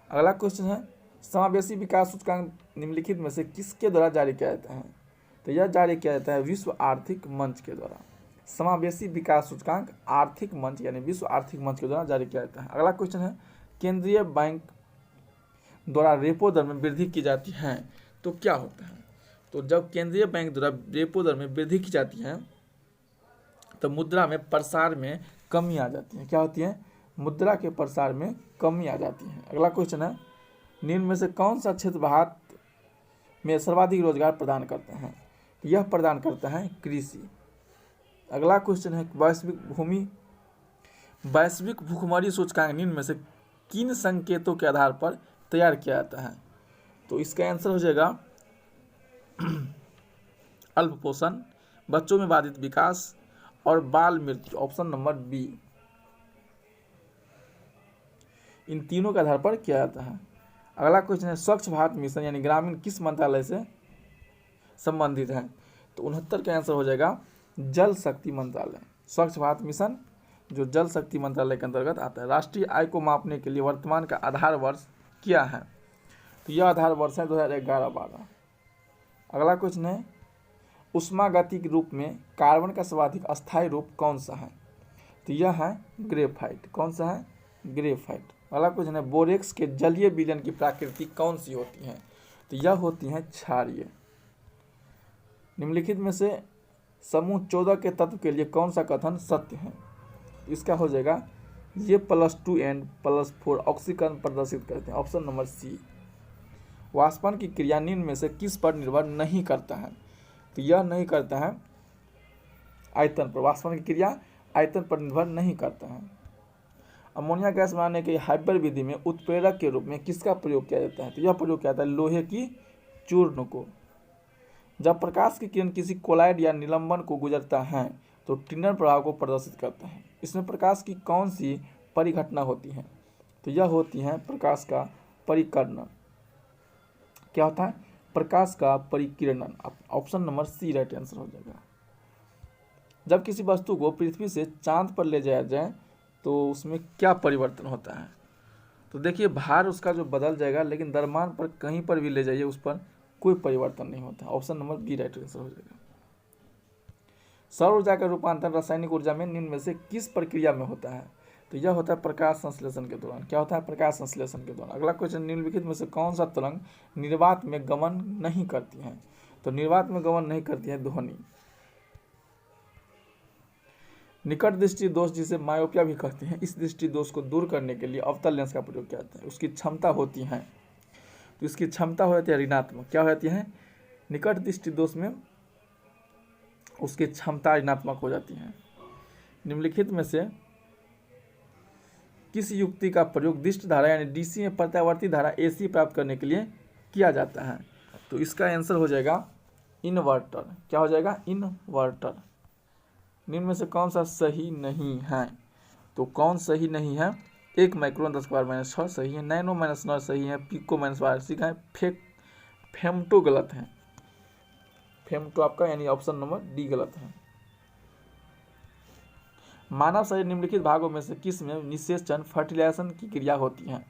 अगला क्वेश्चन है, समावेशी विकास सूचकांक निम्नलिखित में से किसके द्वारा जारी किया जाता है? तो यह जारी किया जाता है विश्व आर्थिक मंच के द्वारा। समावेशी विकास सूचकांक आर्थिक मंच यानी विश्व आर्थिक मंच के द्वारा जारी किया जाता है। अगला क्वेश्चन है, केंद्रीय बैंक द्वारा रेपो दर में वृद्धि की जाती है तो क्या होता है? तो जब केंद्रीय बैंक द्वारा रेपो दर में वृद्धि की जाती है तो मुद्रा में प्रसार में कमी आ जाती है। क्या होती है? मुद्रा के प्रसार में कमी आ जाती है। अगला क्वेश्चन है, निम्न में से कौन सा क्षेत्र भारत में सर्वाधिक रोजगार प्रदान करता है? यह प्रदान करता है कृषि। अगला क्वेश्चन है, वैश्विक भूखमरी सूचकांक निम्न में से किन संकेतों के आधार पर तैयार किया जाता है? तो इसका आंसर हो जाएगा अल्प पोषण, बच्चों में बाधित विकास और बाल मृत्यु, ऑप्शन नंबर बी। इन तीनों के आधार पर किया जाता है। अगला क्वेश्चन है, स्वच्छ भारत मिशन यानी ग्रामीण किस मंत्रालय से संबंधित है? तो 69 का आंसर हो जाएगा जल शक्ति मंत्रालय। स्वच्छ भारत मिशन जो जल शक्ति मंत्रालय के अंतर्गत आता है। राष्ट्रीय आय को मापने के लिए वर्तमान का आधार वर्ष क्या है? तो यह आधार वर्ष है 2011-12। अगला क्वेश्चन है, उष्मागति के रूप में कार्बन का सर्वाधिक अस्थायी रूप कौन सा है? तो यह है ग्रेफाइट। कौन सा है? ग्रेफाइट। अगला क्वेश्चन है, बोरेक्स के जलीय विलयन की प्रकृति कौन सी होती है? तो यह होती है क्षारीय। निम्नलिखित में से समूह 14 के तत्व के लिए कौन सा कथन सत्य है? इसका हो जाएगा ये +2N+4 ऑक्सीकरण प्रदर्शित करते हैं। Option number C. वाष्पन की क्रिया निम्न में से किस पर निर्भर नहीं करता है? तो यह नहीं करता है आयतन पर। वाष्पन की क्रिया आयतन पर निर्भर नहीं करता है। अमोनिया गैस बनाने के हाइपर विधि में उत्प्रेरक के रूप में किसका प्रयोग किया जाता है? तो यह प्रयोग किया जाता है लोहे की चूर्ण को। जब प्रकाश की किरण किसी कोलाइड या निलंबन को गुजरता है तो टिनर प्रभाव को प्रदर्शित करता है। इसमें प्रकाश की कौन सी परिघटना होती है? तो यह होती है प्रकाश का परिकर्णन। क्या होता है? प्रकाश का परिकिरणन। Option number C right answer हो जाएगा। जब किसी वस्तु को पृथ्वी से चांद पर ले जाया जाए तो उसमें क्या परिवर्तन होता है? तो देखिए भार उसका जो बदल जाएगा, लेकिन द्रव्यमान पर कहीं पर भी ले जाइए उस पर कोई परिवर्तन नहीं होता। Option number B right answer हो जाएगा। सौर ऊर्जा का रूपांतरण रासायनिक ऊर्जा में निम्न में से किस प्रक्रिया में होता है? तो यह होता है प्रकाश संश्लेषण के दौरान। क्या होता है? प्रकाश संश्लेषण के दौरान। अगला क्वेश्चन, निम्नलिखित में से कौन सा तरंग निर्वात में गमन नहीं करती है? तो निर्वात में गमन नहीं करती है ध्वनि। निकट दृष्टि दोष, जिसे मायोपिया भी कहते हैं, इस दृष्टि दोष को दूर करने के लिए अवतल लेंस का प्रयोग किया जाता है। उसकी क्षमता होती है, तो इसकी क्षमता हो जाती है ऋणात्मक। क्या हो जाती है? निकट दृष्टि दोष में उसकी क्षमता ऋणात्मक हो जाती है। निम्नलिखित में से किस युक्ति का प्रयोग दृष्टि धारा यानी डीसी में प्रत्यावर्ती धारा एसी प्राप्त करने के लिए किया जाता है? तो इसका आंसर हो जाएगा इन्वर्टर। क्या हो जाएगा? इन्वर्टर। निम्न में से कौन सा सही नहीं है? तो कौन सही नहीं है? 1 माइक्रोन 10⁻⁻6 सही है, नैनो -9 सही है, पिको -12 है, फेमटो गलत है। फेमटो आपका यानी ऑप्शन नंबर डी गलत है। मानव शरीर निम्नलिखित भागों में से किस में निषेचन फर्टिलाइजेशन की क्रिया होती है?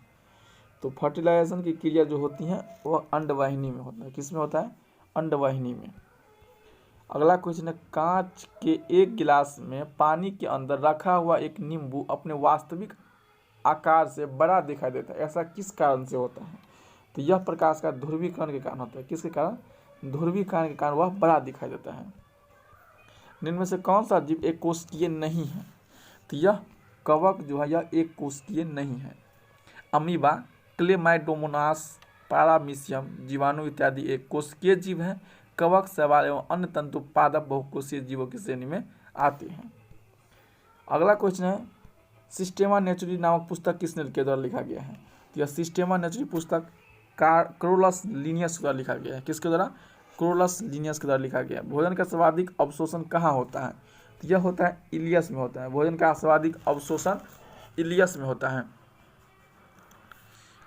तो फर्टिलाइजेशन की क्रिया जो होती है वह अंडवाहिनी में होता है। किस में होता है? अंडवाहिनी में। अगला क्वेश्चन है, कांच के एक गिलास में पानी के अंदर रखा हुआ एक नींबू अपने वास्तविक आकार से बड़ा दिखाई देता है, ऐसा किस कारण से होता है? तो यह प्रकाश का ध्रुवीकरण के कारण होता है। किसके कारण? ध्रुवीकरण के कारण वह बड़ा दिखाई देता है। निम्न में से कौन सा जीव एक कोशिकीय नहीं है? तो यह कवक जो है यह एक कोशिकीय नहीं है। अमीबा, क्लेमाइडोमोनास, पारामीशियम, जीवाणु इत्यादि एक कोशिकीय जीव हैं। कवक, शैवाल एवं अन्य तंतु पादप बहुकोषीय जीवों की श्रेणी में आते हैं। अगला क्वेश्चन है, सिस्टेमा नेचुरी नामक पुस्तक किस के द्वारा लिखा गया है? तो यह सिस्टेमा नेचुरी पुस्तक क्रोलस लिनियस के द्वारा लिखा गया है। किसके द्वारा? क्रोलस लिनियस के द्वारा लिखा गया है। भोजन का सर्वाधिक अवशोषण कहाँ होता है? तो यह होता है इलियस में होता है। भोजन का सर्वाधिक अवशोषण इलियस में होता है।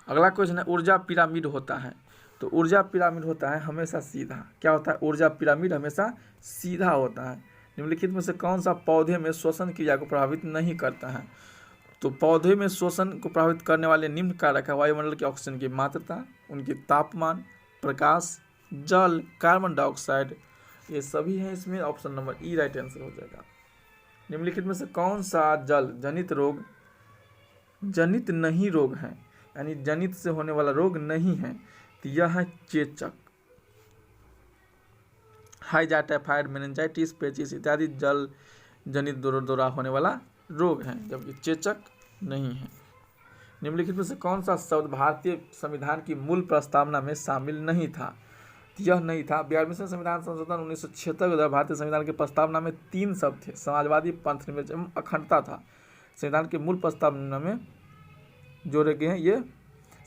अगला क्वेश्चन है, ऊर्जा पिरामिड होता है। तो ऊर्जा पिरामिड होता है हमेशा सीधा। क्या होता है? ऊर्जा पिरामिड हमेशा सीधा होता है। निम्नलिखित में से कौन सा पौधे में श्वसन क्रिया को प्रभावित नहीं करता है? तो पौधे में श्वसन को प्रभावित करने वाले निम्न कारक है वायुमंडल के ऑक्सीजन की मात्रा, उनके तापमान, प्रकाश, जल, कार्बन डाइऑक्साइड, ये सभी हैं इसमें। ऑप्शन नंबर ई राइट आंसर हो जाएगा। निम्नलिखित में से कौन सा जल जनित रोग जनित नहीं रोग है, यानी जनित से होने वाला रोग नहीं है? तो यह है चेचक। हाइजा, टाइफाइड, मेनिंजाइटिस, पेचिस इत्यादि जल जनित द्वारा होने वाला रोग है, जबकि चेचक नहीं है। निम्नलिखित में से कौन सा शब्द भारतीय संविधान की मूल प्रस्तावना में शामिल नहीं था? तो यह नहीं था। 42वें संविधान संशोधन 1976 के द्वारा भारतीय संविधान की प्रस्तावना में 3 शब्द थे, समाजवादी, पंथ निरपेक्ष एवं अखंडता था। संविधान की मूल प्रस्तावना में जोड़े गए हैं ये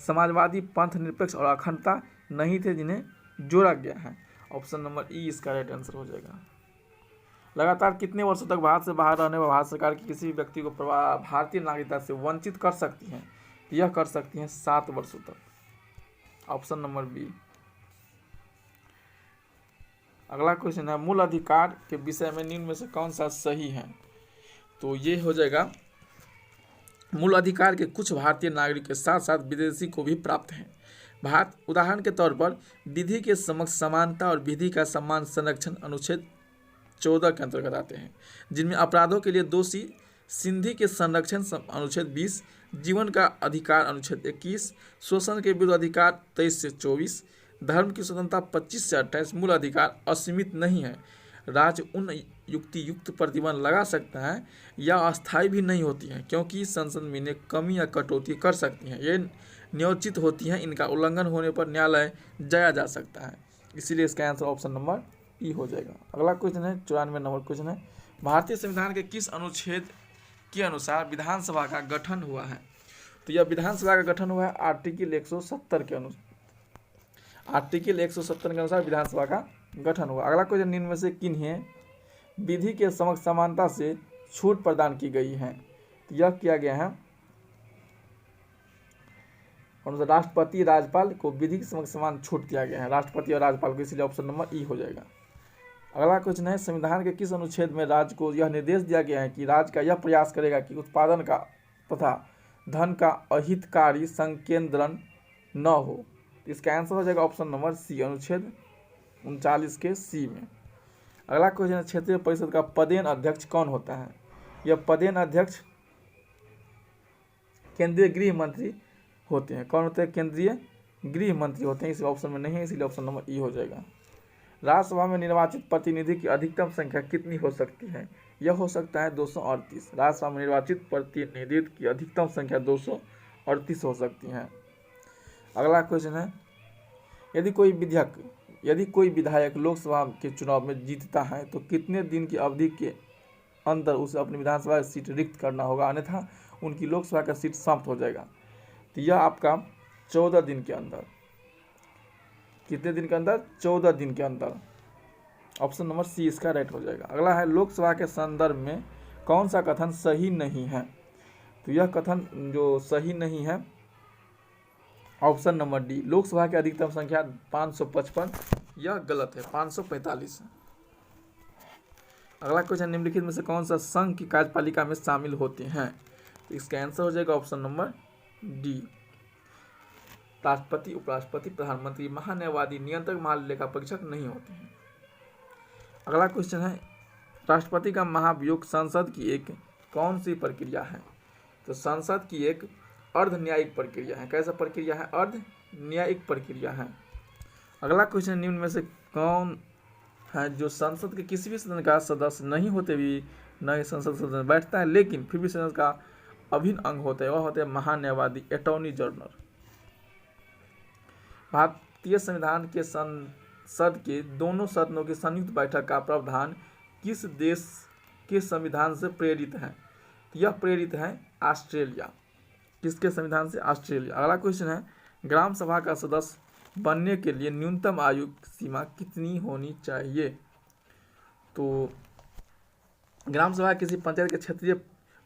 समाजवादी, पंथ निरपेक्ष और अखंडता नहीं थे, जिन्हें जोड़ा गया है। ऑप्शन नंबर ई इसका राइट आंसर हो जाएगा। लगातार कितने वर्षों तक भारत से बाहर रहने वाले भारत सरकार की किसी भी व्यक्ति को भारतीय नागरिकता से वंचित कर सकती हैं? यह कर सकती हैं 7 वर्षों तक। Option number B. अगला क्वेश्चन है, मूल अधिकार के विषय में निम्न में से कौन सा सही है? तो ये हो जाएगा, मूल अधिकार के कुछ भारतीय नागरिक के साथ साथ विदेशी को भी प्राप्त हैं। भारत उदाहरण के तौर पर विधि के समक्ष समानता और विधि का सम्मान संरक्षण अनुच्छेद 14 के अंतर्गत आते हैं, जिनमें अपराधों के लिए दोषी सिंधी के संरक्षण अनुच्छेद 20, जीवन का अधिकार अनुच्छेद 21, शोषण के विरुद्ध अधिकार 23 से 24, धर्म की स्वतंत्रता 25 से 28, मूल अधिकार असीमित नहीं है, राज्य उन युक्त प्रतिबंध लगा सकता है या अस्थायी भी नहीं होती हैं, क्योंकि संसद में इन्हें कमी या कटौती कर सकती हैं। ये न्योचित होती हैं, इनका उल्लंघन होने पर न्यायालय जाया जा सकता है। इसीलिए इसका आंसर ऑप्शन नंबर ई हो जाएगा। अगला क्वेश्चन है 94 नंबर क्वेश्चन है, भारतीय संविधान के किस अनुच्छेद के अनुसार विधानसभा का गठन हुआ है? तो यह विधानसभा का गठन हुआ है आर्टिकल 170 के अनुसार। आर्टिकल 170 के अनुसार विधानसभा का गठन हुआ। अगला क्वेश्चन, निम्न में से किन्हें विधि के समक्ष समानता से छूट प्रदान की गई है? तो यह किया गया है राष्ट्रपति राज्यपाल को विधि के समक्ष समान छूट दिया गया है, राष्ट्रपति और राज्यपाल को, इसलिए ऑप्शन नंबर ई हो जाएगा। अगला क्वेश्चन है, संविधान के किस अनुच्छेद में राज्य को यह निर्देश दिया गया है कि राज्य का यह प्रयास करेगा कि उत्पादन का तथा धन का अहितकारी संकेंद्रण न हो? इसका आंसर हो जाएगा ऑप्शन नंबर सी, अनुच्छेद 39 के सी में। अगला क्वेश्चन है, क्षेत्रीय परिषद का पदेन अध्यक्ष कौन होता है? यह पदेन अध्यक्ष केंद्रीय गृह मंत्री होते हैं। कौन होते हैं? केंद्रीय गृह मंत्री होते हैं। इस ऑप्शन में नहीं है, इसलिए ऑप्शन नंबर ई हो जाएगा। राज्यसभा में निर्वाचित प्रतिनिधि की अधिकतम संख्या कितनी हो सकती है? यह हो सकता है 238। राज्यसभा में निर्वाचित प्रतिनिधि की अधिकतम संख्या 238 हो सकती है। अगला क्वेश्चन है, यदि कोई विधायक लोकसभा के चुनाव में जीतता है तो कितने दिन की अवधि के अंदर उसे अपनी विधानसभा सीट रिक्त करना होगा, अन्यथा उनकी लोकसभा का सीट समाप्त हो जाएगा? तो यह आपका 14 दिन के अंदर। कितने दिन के अंदर? 14 दिन के अंदर। ऑप्शन नंबर सी इसका राइट हो जाएगा। अगला है, लोकसभा के संदर्भ में कौन सा कथन सही नहीं है? तो यह कथन जो सही नहीं है, ऑप्शन नंबर डी, लोकसभा की अधिकतम संख्या 555, यह गलत है, 545 है। अगला क्वेश्चन, निम्नलिखित में से कौन सा संघ की कार्यपालिका में शामिल होते हैं? तो इसका आंसर हो जाएगा ऑप्शन नंबर डी, राष्ट्रपति, उपराष्ट्रपति, प्रधानमंत्री, महान्यायवादी, नियंत्रक, महालेखा परीक्षक नहीं होते हैं। अगला क्वेश्चन है, राष्ट्रपति का महाभियोग संसद की एक कौन सी प्रक्रिया है? तो संसद की एक अर्ध न्यायिक प्रक्रिया है। कैसा प्रक्रिया है? अर्ध न्यायिक प्रक्रिया है। अगला क्वेश्चन, निम्न में से कौन है जो संसद के किसी भी सदन का सदस्य नहीं होते हुए न ही संसद सदन बैठता है लेकिन फिर भी संसद का अभिन्न अंग होता है? वह होते हैं महान्यायवादी, अटॉर्नी जनरल। भारतीय संविधान के संसद के दोनों सदनों की संयुक्त बैठक का प्रावधान किस देश के संविधान से प्रेरित है? यह प्रेरित है ऑस्ट्रेलिया। किसके संविधान से? ऑस्ट्रेलिया। अगला क्वेश्चन है, ग्राम सभा का सदस्य बनने के लिए न्यूनतम आयु सीमा कितनी होनी चाहिए? तो ग्राम सभा किसी पंचायत के क्षेत्रीय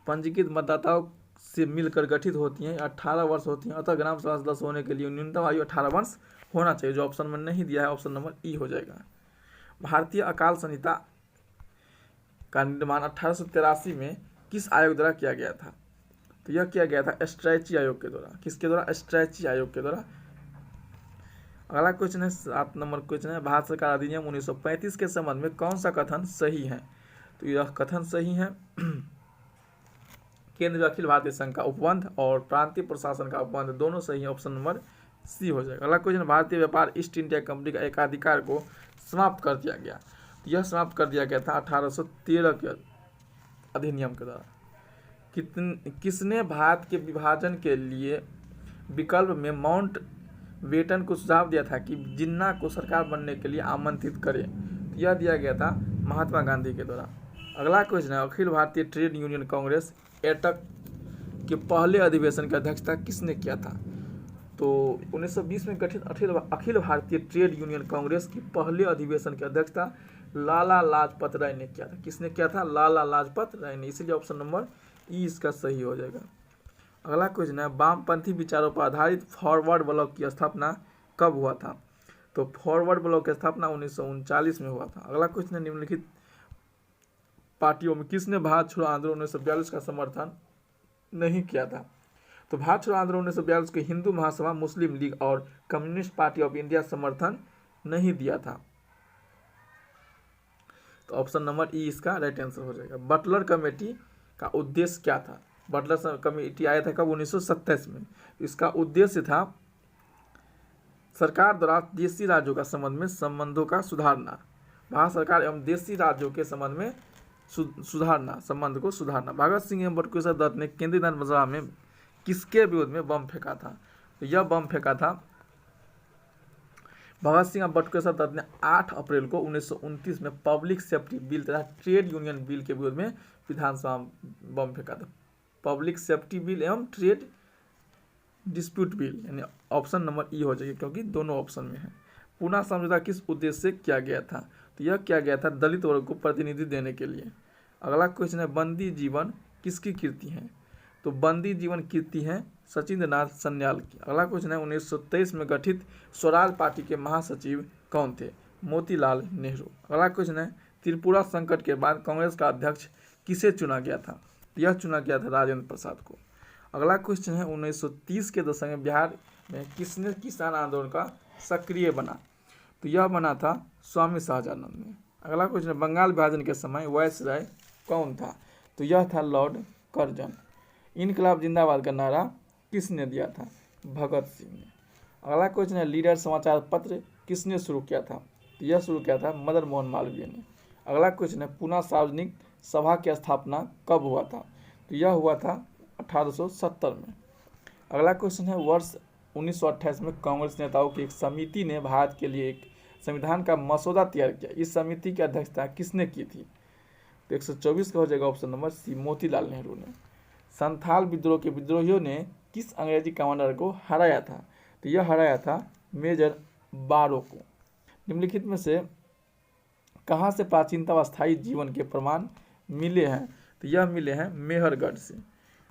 पंजीकृत मतदाताओं से मिलकर गठित होती हैं, 18 वर्ष होती हैं, अतः ग्राम सभा सदस्य होने के लिए न्यूनतम आयु 18 वर्ष होना चाहिए, जो ऑप्शन में नहीं दिया है, ऑप्शन नंबर ई हो जाएगा। भारतीय अकाल संहिता का निर्माण 1883 में किस आयोग द्वारा किया गया था? तो यह किया गया था स्ट्रैची आयोग के द्वारा। किसके द्वारा? स्ट्रैची आयोग के द्वारा। अगला क्वेश्चन है 7 नंबर क्वेश्चन है, भारत सरकार अधिनियम 1935 के संबंध में कौन सा कथन सही है? तो यह कथन सही है, केंद्र अखिल भारतीय संघ का उपबंध और प्रांतीय प्रशासन का उपबंध दोनों सही, ऑप्शन नंबर सी हो जाएगा। अगला क्वेश्चन, भारतीय व्यापार ईस्ट इंडिया कंपनी का एकाधिकार को समाप्त कर दिया गया। तो यह समाप्त कर दिया गया था 1813 के अधिनियम के द्वारा। किसने भारत के विभाजन के लिए विकल्प में माउंट बेटन को सुझाव दिया था कि जिन्ना को सरकार बनने के लिए आमंत्रित करे? तो यह दिया गया था महात्मा गांधी के द्वारा। अगला क्वेश्चन है, अखिल भारतीय ट्रेड यूनियन कांग्रेस एटक के पहले अधिवेशन की अध्यक्षता किसने किया था? तो 1920 में गठित अखिल भारतीय ट्रेड यूनियन कांग्रेस की पहले अधिवेशन की अध्यक्षता लाला लाजपत राय ने किया था। किसने किया था? लाला लाजपत राय ने, इसीलिए ऑप्शन नंबर ई इसका सही हो जाएगा। अगला क्वेश्चन है, वामपंथी विचारों पर आधारित फॉरवर्ड ब्लॉक की स्थापना कब हुआ था? तो फॉरवर्ड ब्लॉक की स्थापना 1939 में हुआ था। अगला क्वेश्चन है, निम्नलिखित पार्टियों में किसने भारत छोड़ो आंदोलन 1942 का समर्थन नहीं किया था? तो भारत छोड़ो आंदोलन 1942 को हिंदू महासभा, मुस्लिम लीग और कम्युनिस्ट पार्टी ऑफ इंडिया समर्थन नहीं दिया था। तो ऑप्शन नंबर ई इसका राइट आंसर हो जाएगा। बटलर कमेटी का उद्देश्य क्या था? बटलर कमेटी आया था कब? 1927 में। इसका उद्देश्य था सरकार द्वारा देशी राज्यों का संबंध में संबंधों का सुधारना, भारत सरकार एवं देशी राज्यों के संबंध में संबंध को सुधारना। भगत सिंह एवं बटुकेश्वर दत्त ने केंद्रीय विधानसभा में किसके विरोध में बम फेंका था? तो यह बम फेंका था भगत सिंह और बटुकेश्वर दत्त ने 8 अप्रैल को 1929 में पब्लिक सेफ्टी बिल तथा ट्रेड यूनियन बिल के विरोध में विधानसभा में बम फेंका था। पब्लिक सेफ्टी बिल एवं ट्रेड डिस्प्यूट बिल, यानी ऑप्शन नंबर ई हो जाएगा क्योंकि दोनों ऑप्शन में है। पुनः समझौता किस उद्देश्य से किया गया था? तो यह किया गया था दलित वर्ग को प्रतिनिधि देने के लिए। अगला क्वेश्चन है बंदी जीवन किसकी कृति है? तो बंदी जीवन कृति है सचिंद्र नाथ सन्याल की। अगला क्वेश्चन है 1923 में गठित स्वराज पार्टी के महासचिव कौन थे? मोतीलाल नेहरू। अगला क्वेश्चन है त्रिपुरा संकट के बाद कांग्रेस का अध्यक्ष किसे चुना गया था? यह चुना गया था राजेंद्र प्रसाद को। अगला क्वेश्चन है 1930 के दशक में बिहार में किसने किसान आंदोलन का सक्रिय बना? तो यह बना था स्वामी सहजानंद ने। अगला क्वेश्चन है बंगाल विभाजन के समय वायसराय कौन था? तो यह था लॉर्ड कर्जन। इनकलाब जिंदाबाद का नारा किसने दिया था? भगत सिंह ने। अगला क्वेश्चन है लीडर समाचार पत्र किसने शुरू किया था? तो यह शुरू किया था मदन मोहन मालवीय ने। अगला क्वेश्चन है पुणे सार्वजनिक सभा की स्थापना कब हुआ था? तो यह हुआ था 1870 में। अगला क्वेश्चन है वर्ष 1928 में कांग्रेस नेताओं की एक समिति ने भारत के लिए एक संविधान का मसौदा तैयार किया। इस समिति की अध्यक्षता किसने की थी? तो 124 का हो जाएगा option number C, Motilal Nehru ने। संथाल विद्रोह के विद्रोहियों ने किस अंग्रेजी कमांडर को हराया था? तो यह हराया था मेजर बारो को। निम्नलिखित में से कहाँ से प्राचीनतम व स्थायी जीवन के प्रमाण मिले हैं? तो यह मिले हैं मेहरगढ़ से।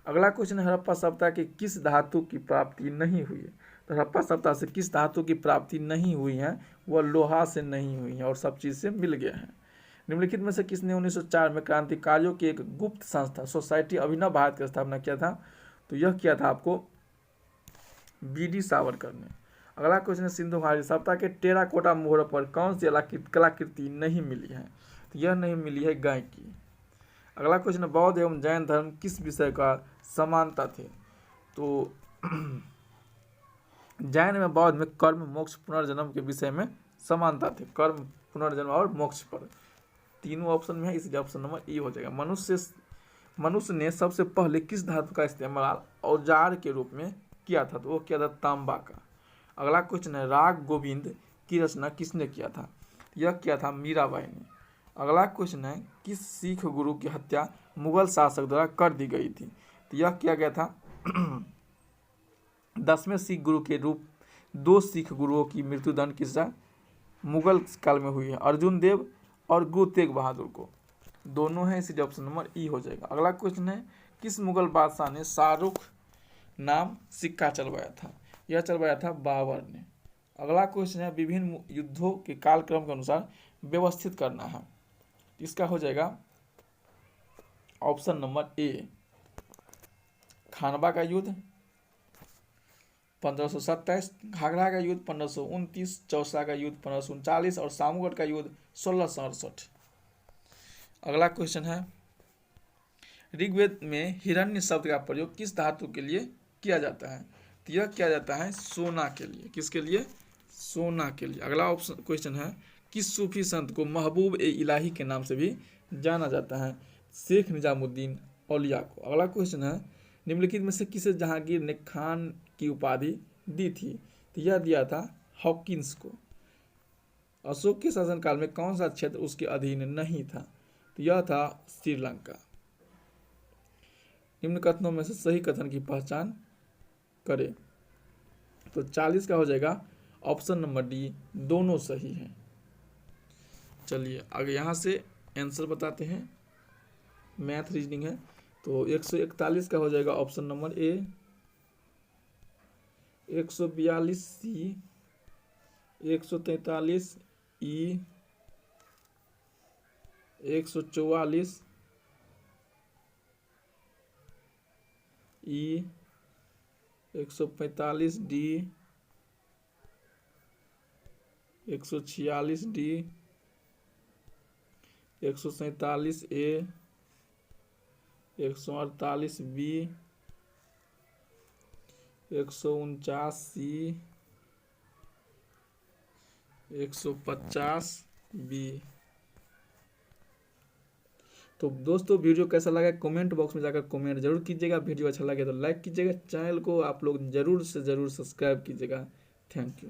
अगला क्वेश्चन है हड़प्पा सभ्यता के किस धातु की प्राप्ति नहीं हुई है? तो हड़प्पा सभ्यता से किस धातु की प्राप्ति नहीं हुई है? वह लोहा से नहीं हुई है और सब चीज़ से मिल गया है। निम्नलिखित में से किसने 1904 में क्रांतिकारियों की एक गुप्त संस्था सोसाइटी अभिनव भारत की स्थापना किया था? तो यह किया था आपको बी.डी. सावरकर ने। अगला क्वेश्चन है सिंधु घाटी सभ्यता के टेराकोटा मोहरों पर कौन सी कलाकृति नहीं मिली है? तो यह नहीं मिली है गाय की। अगला क्वेश्चन है बौद्ध एवं जैन धर्म किस विषय का समानता थे? तो जैन में बौद्ध में कर्म मोक्ष पुनर्जन्म के विषय में समानता थे। कर्म, पुनर्जन्म और मोक्ष पर तीनों ऑप्शन में है, इसलिए ऑप्शन नंबर ई हो जाएगा। मनुष्य ने सबसे पहले किस धातु का इस्तेमाल औजार के रूप में किया था? तो वो किया था तांबा का। अगला क्वेश्चन है राग गोविंद की रचना किसने किया था? यह किया था मीराबाई ने। अगला क्वेश्चन है किस सिख गुरु की हत्या मुगल शासक द्वारा कर दी गई थी? तो यह किया गया था 10वें सिख गुरु के रूप 2 सिख गुरुओं की मृत्युदंड किस्सा मुगल काल में हुई है, अर्जुन देव और गुरु तेग बहादुर को। दोनों हैं, इसलिए ऑप्शन नंबर ई हो जाएगा। अगला क्वेश्चन है किस मुगल बादशाह ने शाहरुख नाम सिक्का चलवाया था? यह चलवाया था बाबर ने। अगला क्वेश्चन है विभिन्न युद्धों के कालक्रम के अनुसार व्यवस्थित करना है। इसका हो जाएगा ऑप्शन नंबर ए, खानवा का युद्ध 1527, घाघरा का युद्ध 1529, चौसा का युद्ध 1539 और सामूगढ़ का युद्ध 1668। अगला क्वेश्चन है ऋग्वेद में हिरण्य शब्द का प्रयोग किस धातु के लिए किया जाता है? तो यह किया जाता है सोना के लिए। किसके लिए? सोना के लिए। अगला ऑप्शन क्वेश्चन है किस सूफी संत को महबूब ए इलाही के नाम से भी जाना जाता है? शेख निजामुद्दीन औलिया को। अगला क्वेश्चन है निम्नलिखित में से किसे जहांगीर ने खान की उपाधि दी थी? तो यह दिया था हॉकिंस को। अशोक के शासनकाल में कौन सा क्षेत्र उसके अधीन नहीं था? तो यह था श्रीलंका। निम्न कथनों में से सही कथन की पहचान करें। तो 40 का हो जाएगा ऑप्शन नंबर डी, दोनों सही हैं। चलिए आगे यहाँ से आंसर बताते हैं। मैथ रीजनिंग है तो 141 का हो जाएगा option number A, 142 C, 143 E, 144 E, 145 D, 146 D, 147 A, 148 B, 149 C, 150 B. तो दोस्तों वीडियो कैसा लगा कमेंट बॉक्स में जाकर कमेंट जरूर कीजिएगा। वीडियो अच्छा लगे तो लाइक कीजिएगा। चैनल को आप लोग जरूर से ज़रूर सब्सक्राइब कीजिएगा। Thank you.